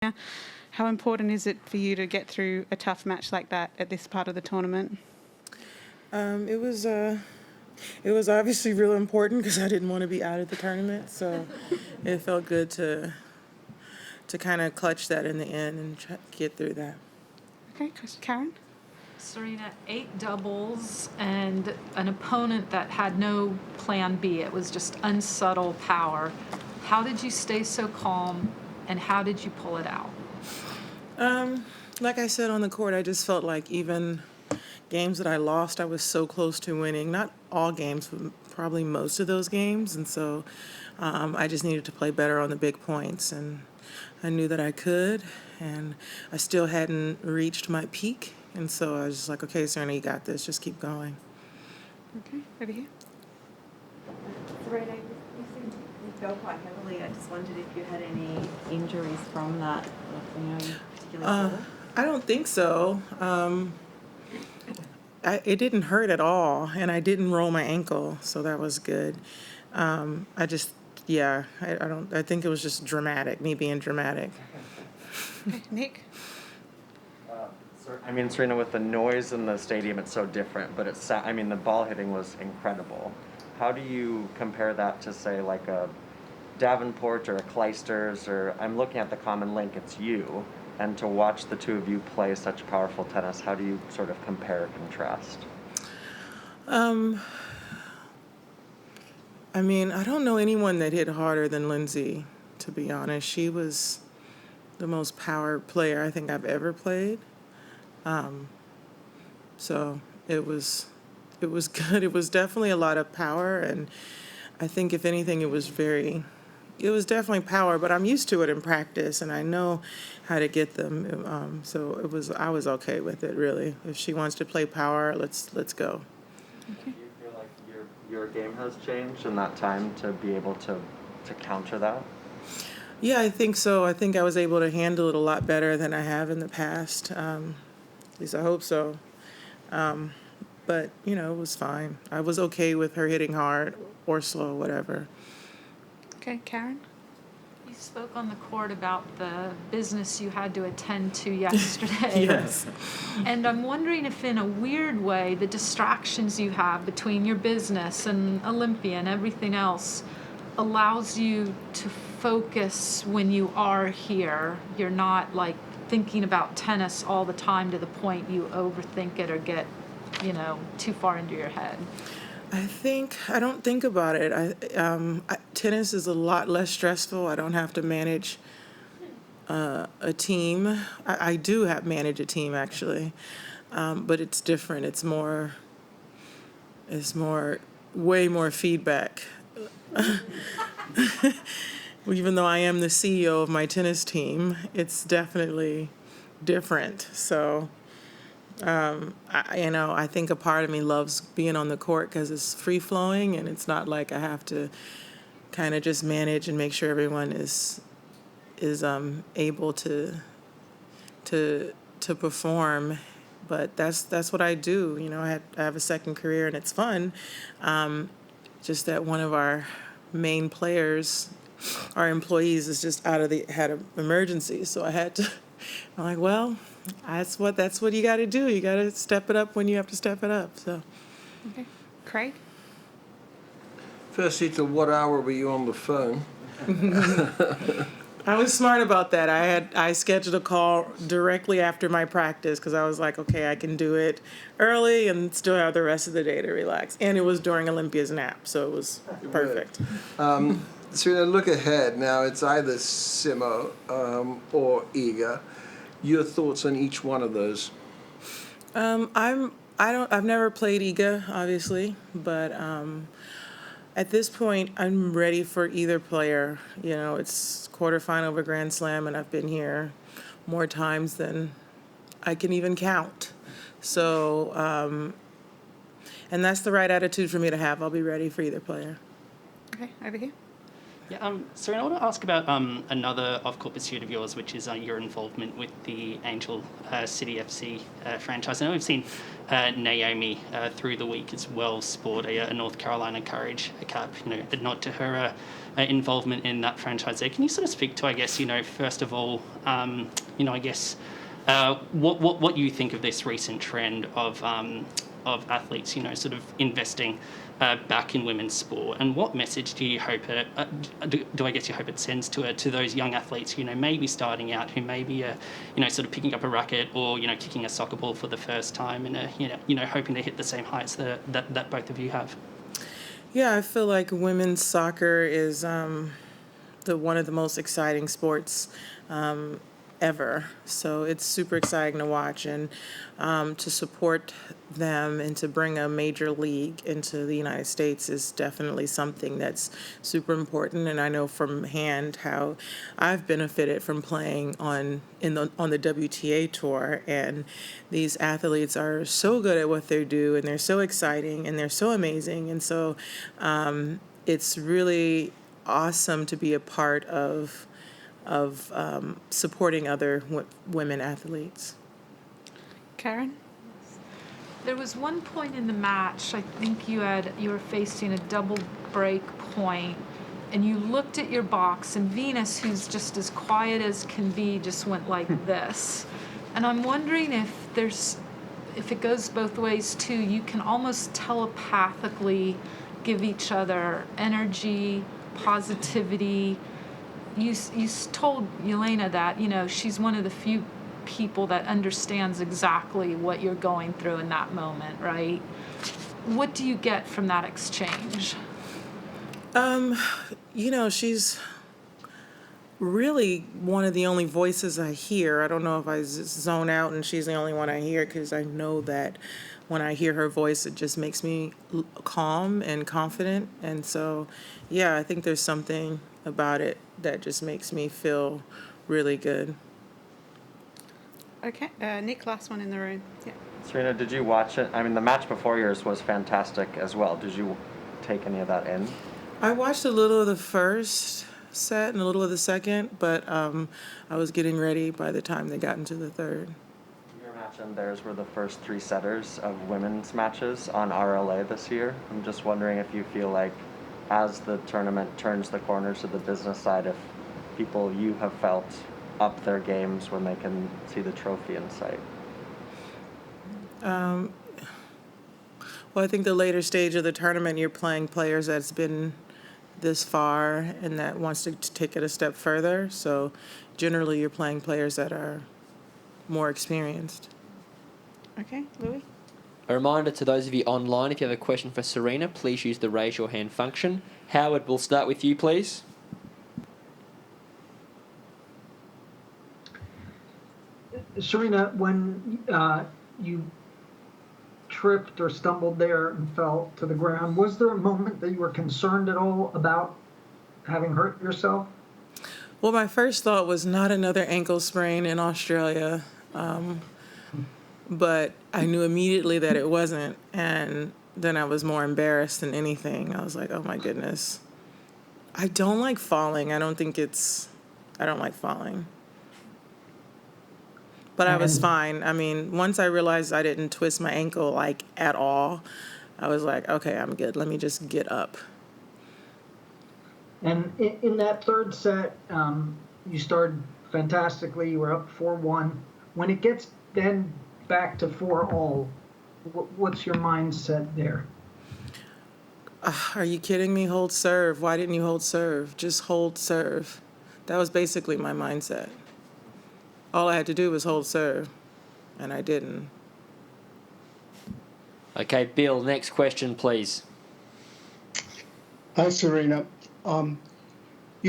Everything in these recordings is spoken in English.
How important is it for you to get through a tough match like that at this part of the tournament? It was obviously real important because I didn't want to be out of the tournament, so it felt good to kind of clutch that in the end and try to get through that. Okay, Karen? Serena, 8 doubles and an opponent that had no plan B. It was just unsubtle power. How did you stay so calm, and how did you pull it out? Like I said on the court, I just felt like even games that I lost, I was so close to winning. Not all games, but probably most of those games. And so I just needed to play better on the big points. And I knew that I could. And I still hadn't reached my peak. And so I was just like, okay, Serena, you got this. Just keep going. Okay, over here. Serena, you seem you fell quite heavily. I just wondered if you had any injuries from that, particularly sore? I don't think so. It didn't hurt at all, and I didn't roll my ankle, so that was good. I just, yeah, I don't. I think it was just dramatic, me being dramatic. Okay, Nick? I mean, Serena, with the noise in the stadium, it's so different, but the ball hitting was incredible. How do you compare that to, say, like a Davenport or a Clijsters, or I'm looking at the common link, it's you, and to watch the two of you play such powerful tennis, how do you sort of compare and contrast? I mean, I don't know anyone that hit harder than Lindsay, to be honest. She was the most power player I think I've ever played. So it was good. It was definitely a lot of power, and I think if anything, it was definitely power, but I'm used to it in practice, and I know how to get them. So I was okay with it, really. If she wants to play power, let's go. Okay. Do you feel like your game has changed in that time to be able to counter that? Yeah, I think so. I think I was able to handle it a lot better than I have in the past. At least I hope so. But, it was fine. I was okay with her hitting hard or slow, whatever. Okay, Karen? You spoke on the court about the business you had to attend to yesterday. Yes. And I'm wondering if, in a weird way, the distractions you have between your business and Olympia and everything else allows you to focus when you are here. You're not like thinking about tennis all the time to the point you overthink it or get, too far into your head. I don't think about it. Tennis is a lot less stressful. I don't have to manage a team. I do manage a team, actually, but it's different. It's way more feedback. Even though I am the CEO of my tennis team, it's definitely different. So, I think a part of me loves being on the court because it's free flowing, and it's not like I have to kind of just manage and make sure everyone is able to perform. But that's what I do. I have a second career, and it's fun. Just that one of our main players, our employees, is just had an emergency, so I'm like, well, that's what you got to do. You got to step it up when you have to step it up. So. Okay. Craig? Firstly, to what hour were you on the phone? I was smart about that. I scheduled a call directly after my practice because I was like, okay, I can do it early and still have the rest of the day to relax. And it was during Olympia's nap, so it was perfect. So look ahead. Now it's either Simo or Iga. Your thoughts on each one of those? I've never played Iga, obviously, but at this point, I'm ready for either player. It's quarterfinal of a Grand Slam, and I've been here more times than I can even count. So, and that's the right attitude for me to have. I'll be ready for either player. Okay, over here. Yeah, Serena, I want to ask about another off-court pursuit of yours, which is your involvement with the Angel City FC franchise. I know we've seen Naomi through the week as well sport a North Carolina Courage cap, a nod to her involvement in that franchise there. Can you sort of speak to, I guess, first of all, I guess, what you think of this recent trend of athletes, sort of investing back in women's sport, and what message do you hope do I guess you hope it sends to those young athletes, maybe starting out, who maybe sort of picking up a racket or kicking a soccer ball for the first time, and hoping to hit the same heights that both of you have. Yeah, I feel like women's soccer is one of the most exciting sports ever. So it's super exciting to watch, and to support them and to bring a major league into the United States is definitely something that's super important. And I know from hand how I've benefited from playing on the WTA tour, and these athletes are so good at what they do, and they're so exciting, and they're so amazing, and so it's really awesome to be a part of supporting other women athletes. Karen? There was one point in the match, I think you were facing a double break point, and you looked at your box, and Venus, who's just as quiet as can be, just went like this. And I'm wondering if it goes both ways too. You can almost telepathically give each other energy, positivity. You told Yelena that, she's one of the few people that understands exactly what you're going through in that moment, right? What do you get from that exchange? She's really one of the only voices I hear. I don't know if I zone out and she's the only one I hear, because I know that when I hear her voice, it just makes me calm and confident. And so, yeah, I think there's something about it that just makes me feel really good. Okay, Nick, last one in the room. Yeah. Serena, did you watch it? I mean, the match before yours was fantastic as well. Did you take any of that in? I watched a little of the first set and a little of the second, but I was getting ready by the time they got into the third. Your match and theirs were the first 3 setters of women's matches on RLA this year. I'm just wondering if you feel like, as the tournament turns the corner to the business side, if people you have felt up their games when they can see the trophy in sight. Well, I think the later stage of the tournament, you're playing players that's been this far and that wants to take it a step further. So generally, you're playing players that are more experienced. Okay, Louis? A reminder to those of you online, if you have a question for Serena, please use the raise your hand function. Howard, we'll start with you, please. Serena, when you tripped or stumbled there and fell to the ground, was there a moment that you were concerned at all about having hurt yourself? Well, my first thought was not another ankle sprain in Australia, but I knew immediately that it wasn't, and then I was more embarrassed than anything. I was like, oh my goodness. I don't like falling. I don't like falling. But I was fine. I mean, once I realized I didn't twist my ankle, like, at all, I was like, okay, I'm good. Let me just get up. And in that third set, you started fantastically. You were up 4-1. When it gets then back to 4-all, what's your mindset there? Are you kidding me? Hold serve. Why didn't you hold serve? Just hold serve. That was basically my mindset. All I had to do was hold serve, and I didn't. Okay, Bill, next question, please. Hi, Serena. You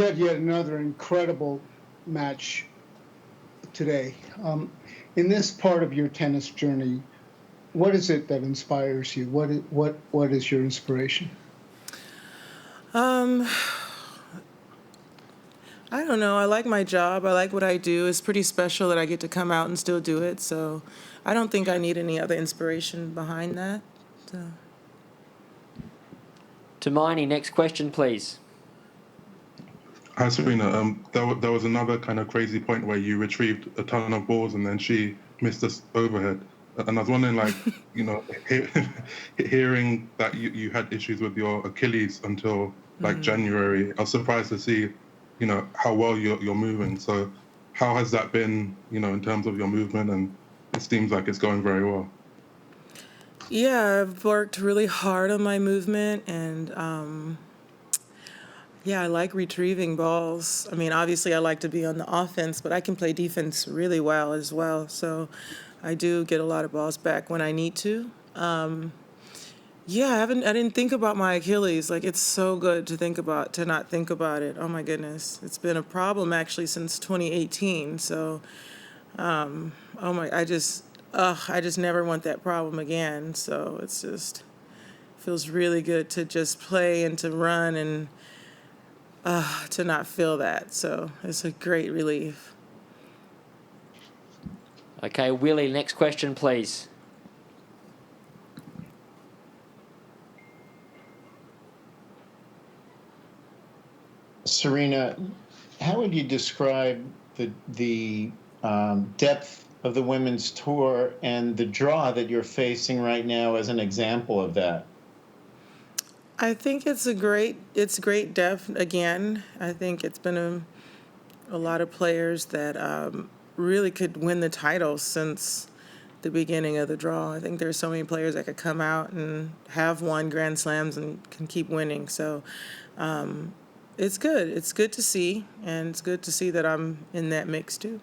had yet another incredible match today. In this part of your tennis journey, what is it that inspires you? What is your inspiration? I don't know. I like my job. I like what I do. It's pretty special that I get to come out and still do it. So I don't think I need any other inspiration behind that. So. Hermione, next question, please. Hi, Serena. There was another kind of crazy point where you retrieved a ton of balls and then she missed this overhead. And I was wondering, like, you know, hearing that you had issues with your Achilles until like January, I was surprised to see, you know, how well you're moving. So how has that been, you know, in terms of your movement? And it seems like it's going very well. Yeah, I've worked really hard on my movement, and yeah, I like retrieving balls. I mean, obviously, I like to be on the offense, but I can play defense really well as well. So I do get a lot of balls back when I need to. Yeah, I didn't think about my Achilles. Like, it's so good to not think about it. Oh my goodness. It's been a problem actually since 2018. So, I just never want that problem again. So it's just feels really good to just play and to run and to not feel that. So it's a great relief. Okay, Willie, next question, please. Serena, how would you describe the depth of the women's tour and the draw that you're facing right now as an example of that? I think it's great depth again. I think it's been a lot of players that really could win the title since the beginning of the draw. I think there's so many players that could come out and have won Grand Slams and can keep winning. So it's good. It's good to see, and it's good to see that I'm in that mix too.